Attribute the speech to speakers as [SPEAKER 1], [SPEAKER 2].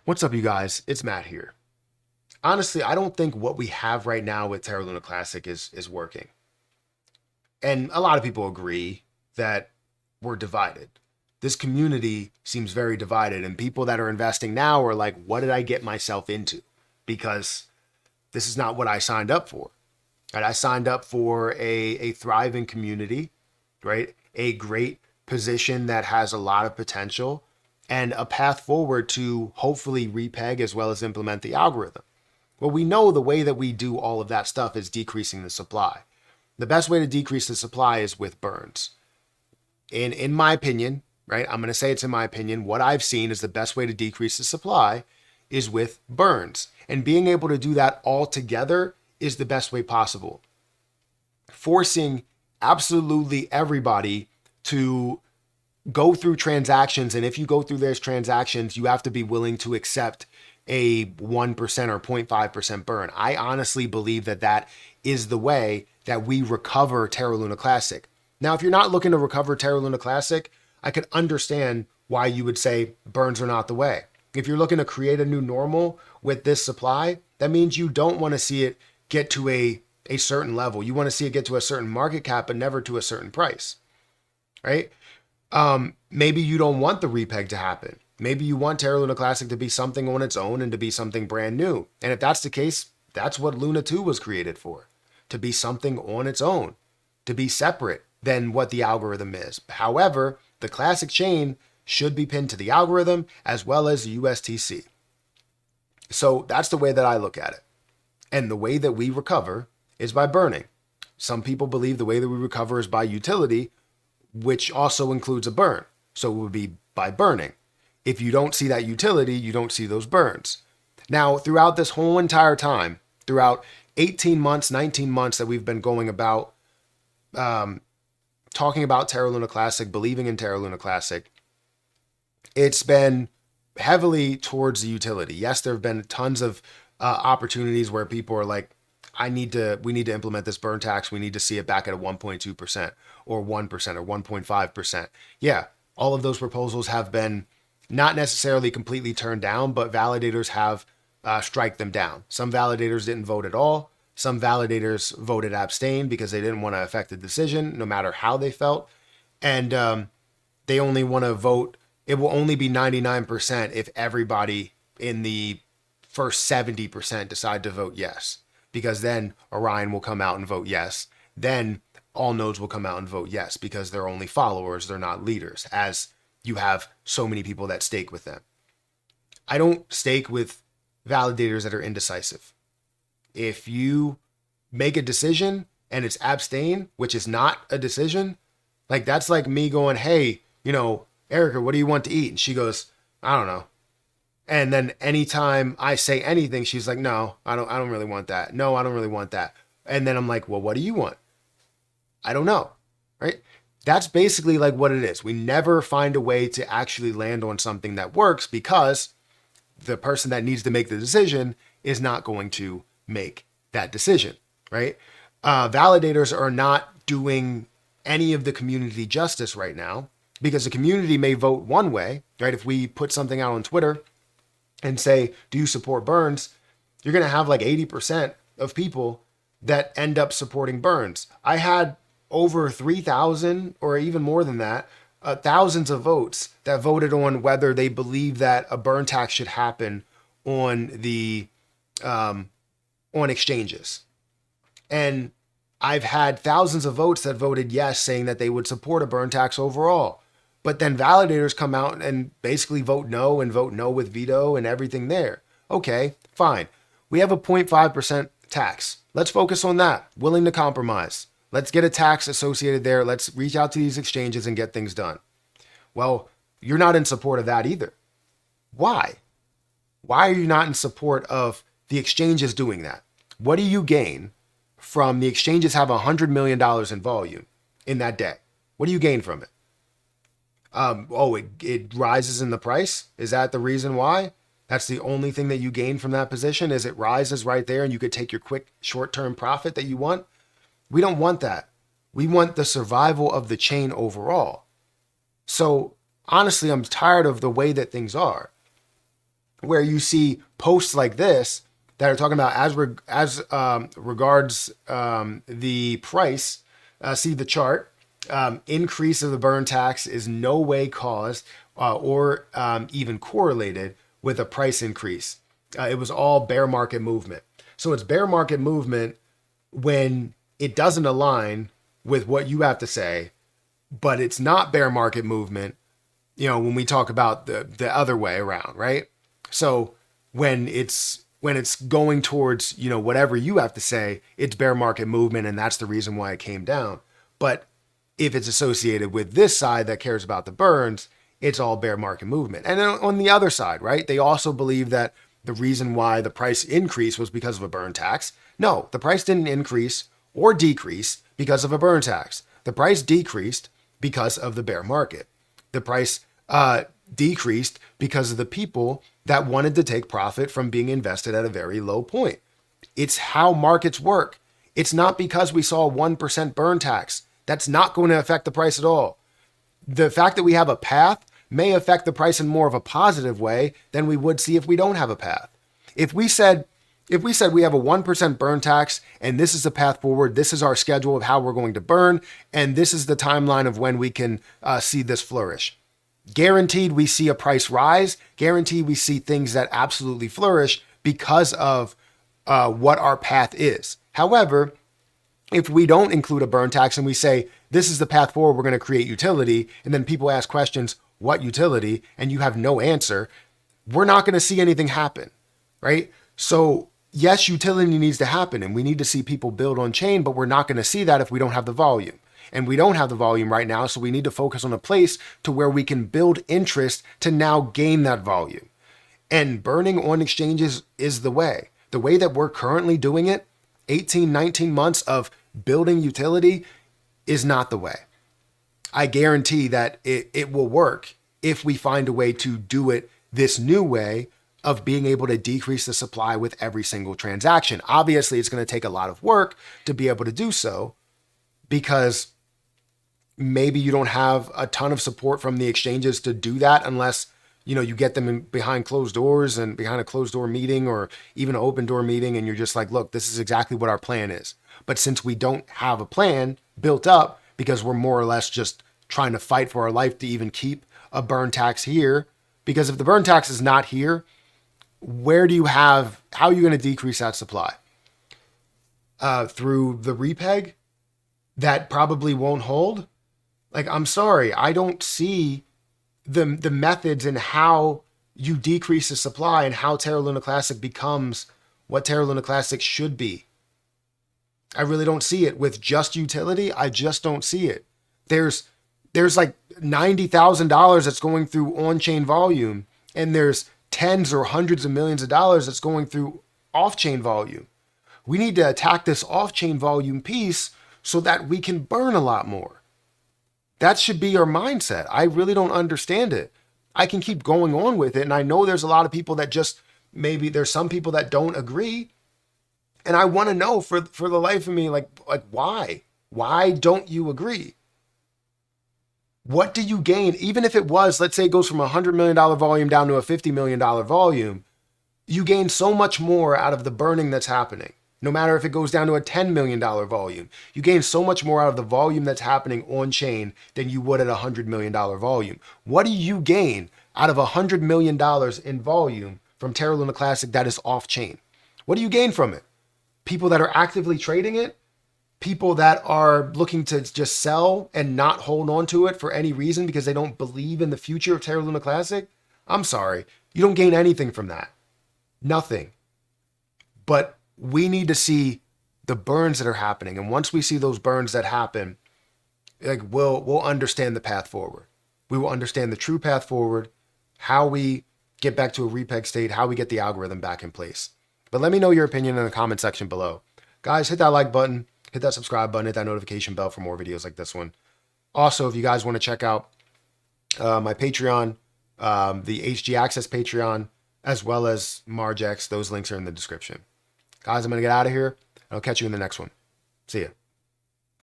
[SPEAKER 1] What's up, you guys? It's Matt here. Honestly, I don't think what we have right now with Terra Luna Classic is working. And a lot of people agree that we're divided. This community seems very divided, and people that are investing now are like, what did I get myself into? Because this is not what I signed up for. Right? I signed up for a thriving community, right? A great position that has a lot of potential and a path forward to hopefully repeg as well as implement the algorithm. Well, we know the way that we do all of that stuff is decreasing the supply. The best way to decrease the supply is with burns. In my opinion, right? I'm going to say it's in my opinion. What I've seen is the best way to decrease the supply is with burns. And being able to do that all together is the best way possible. Forcing absolutely everybody to go through transactions. And if you go through those transactions, you have to be willing to accept a 1% or 0.5% burn. I honestly believe that that is the way that we recover Terra Luna Classic. Now, if you're not looking to recover Terra Luna Classic, I could understand why you would say burns are not the way. If you're looking to create a new normal with this supply, that means you don't want to see it get to a certain level. You want to see it get to a certain market cap, but never to a certain price, right? Maybe you don't want the repeg to happen. Maybe you want Terra Luna Classic to be something on its own and to be something brand new. And if that's the case, that's what Luna 2 was created for, to be something on its own, to be separate than what the algorithm is. However, the classic chain should be pinned to the algorithm as well as the USTC. So that's the way that I look at it. And the way that we recover is by burning. Some people believe the way that we recover is by utility, which also includes a burn. So it would be by burning. If you don't see that utility, you don't see those burns. Now, throughout this whole entire time, throughout 18 months, 19 months that we've been going about talking about Terra Luna Classic, believing in Terra Luna Classic, it's been heavily towards the utility. Yes, there have been tons of opportunities where people are like, we need to implement this burn tax. We need to see it back at a 1.2% or 1% or 1.5%. Yeah, all of those proposals have been not necessarily completely turned down, but validators have strike them down. Some validators didn't vote at all. Some validators voted abstain because they didn't want to affect the decision, no matter how they felt. And they only want to vote. It will only be 99% if everybody in the first 70% decide to vote yes, because then Orion will come out and vote yes. Then all nodes will come out and vote yes, because they're only followers, they're not leaders, as you have so many people that stake with them. I don't stake with validators that are indecisive. If you make a decision and it's abstain, which is not a decision, like that's like me going, hey, Erica, what do you want to eat? And she goes, I don't know. And then anytime I say anything, she's like, no, I don't really want that. No, I don't really want that. And then I'm like, well, what do you want? I don't know. Right? That's basically like what it is. We never find a way to actually land on something that works because the person that needs to make the decision is not going to make that decision, right? Validators are not doing any of the community justice right now because the community may vote one way, right? If we put something out on Twitter and say, do you support burns? You're going to have like 80% of people that end up supporting burns. I had over 3,000 or even more than that, thousands of votes that voted on whether they believe that a burn tax should happen on the on exchanges. And I've had thousands of votes that voted yes, saying that they would support a burn tax overall. But then validators come out and basically vote no with veto and everything there. Okay, fine. We have a 0.5% tax. Let's focus on that. Willing to compromise. Let's get a tax associated there. Let's reach out to these exchanges and get things done. Well, you're not in support of that either. Why? Why are you not in support of the exchanges doing that? What do you gain from the exchanges have $100 million in volume in that day? What do you gain from it? It rises in the price. Is that the reason why? That's the only thing that you gain from that position is it rises right there and you could take your quick short-term profit that you want. We don't want that. We want the survival of the chain overall. So honestly, I'm tired of the way that things are. where you see posts like this that are talking about regards the price. See the chart. Increase of the burn tax is no way caused or even correlated with a price increase. It was all bear market movement. So it's bear market movement when it doesn't align with what you have to say, but it's not bear market movement, when we talk about the other way around, right? So when it's going towards, whatever you have to say, it's bear market movement, and that's the reason why it came down. But if it's associated with this side that cares about the burns, it's all bear market movement. And then on the other side, right, they also believe that the reason why the price increased was because of a burn tax. No, the price didn't increase or decrease because of a burn tax. The price decreased because of the bear market. The price decreased because of the people that wanted to take profit from being invested at a very low point. It's how markets work. It's not because we saw a 1% burn tax. That's not going to affect the price at all. The fact that we have a path may affect the price in more of a positive way than we would see if we don't have a path. If we said we have a 1% burn tax and this is the path forward, this is our schedule of how we're going to burn, and this is the timeline of when we can see this flourish. Guaranteed we see a price rise, guaranteed we see things that absolutely flourish because of what our path is. However, if we don't include a burn tax and we say, this is the path forward, we're going to create utility, and then people ask questions, what utility? And you have no answer, we're not going to see anything happen, right? So yes, utility needs to happen and we need to see people build on chain, but we're not going to see that if we don't have the volume. And we don't have the volume right now, so we need to focus on a place to where we can build interest to now gain that volume. And burning on exchanges is the way. The way that we're currently doing it, 18, 19 months of building utility, is not the way. I guarantee that it will work if we find a way to do it this new way of being able to decrease the supply with every single transaction. Obviously, it's going to take a lot of work to be able to do so because maybe you don't have a ton of support from the exchanges to do that unless you get them behind closed doors and behind a closed door meeting or even an open door meeting. And you're just like, look, this is exactly what our plan is. But since we don't have a plan built up because we're more or less just trying to fight for our life to even keep a burn tax here, because if the burn tax is not here, how are you going to decrease that supply? Through the repeg that probably won't hold? Like, I'm sorry, I don't see the methods and how you decrease the supply and how Terra Luna Classic becomes what Terra Luna Classic should be. I really don't see it with just utility. I just don't see it. There's like $90,000 that's going through on-chain volume, and there's tens or hundreds of millions of dollars that's going through off-chain volume. We need to attack this off-chain volume piece so that we can burn a lot more. That should be our mindset. I really don't understand it. I can keep going on with it. And I know there's a lot of people that maybe there's some people that don't agree. And I want to know for the life of me, like why? Why don't you agree? What do you gain? Even if it was, let's say it goes from a $100 million volume down to a $50 million volume, you gain so much more out of the burning that's happening. No matter if it goes down to a $10 million volume, you gain so much more out of the volume that's happening on chain than you would at a $100 million volume. What do you gain out of $100 million in volume from Terra Luna Classic that is off chain? What do you gain from it? People that are actively trading it? People that are looking to just sell and not hold on to it for any reason because they don't believe in the future of Terra Luna Classic? I'm sorry. You don't gain anything from that. Nothing. But we need to see the burns that are happening. And once we see those burns that happen, we'll understand the path forward. We will understand the true path forward, how we get back to a repeg state, how we get the algorithm back in place. But let me know your opinion in the comment section below. Guys, hit that like button, hit that subscribe button, hit that notification bell for more videos like this one. Also, if you guys want to check out my Patreon, the HG Access Patreon, as well as Margex, those links are in the description. Guys, I'm going to get out of here. I'll catch you in the next one. See ya.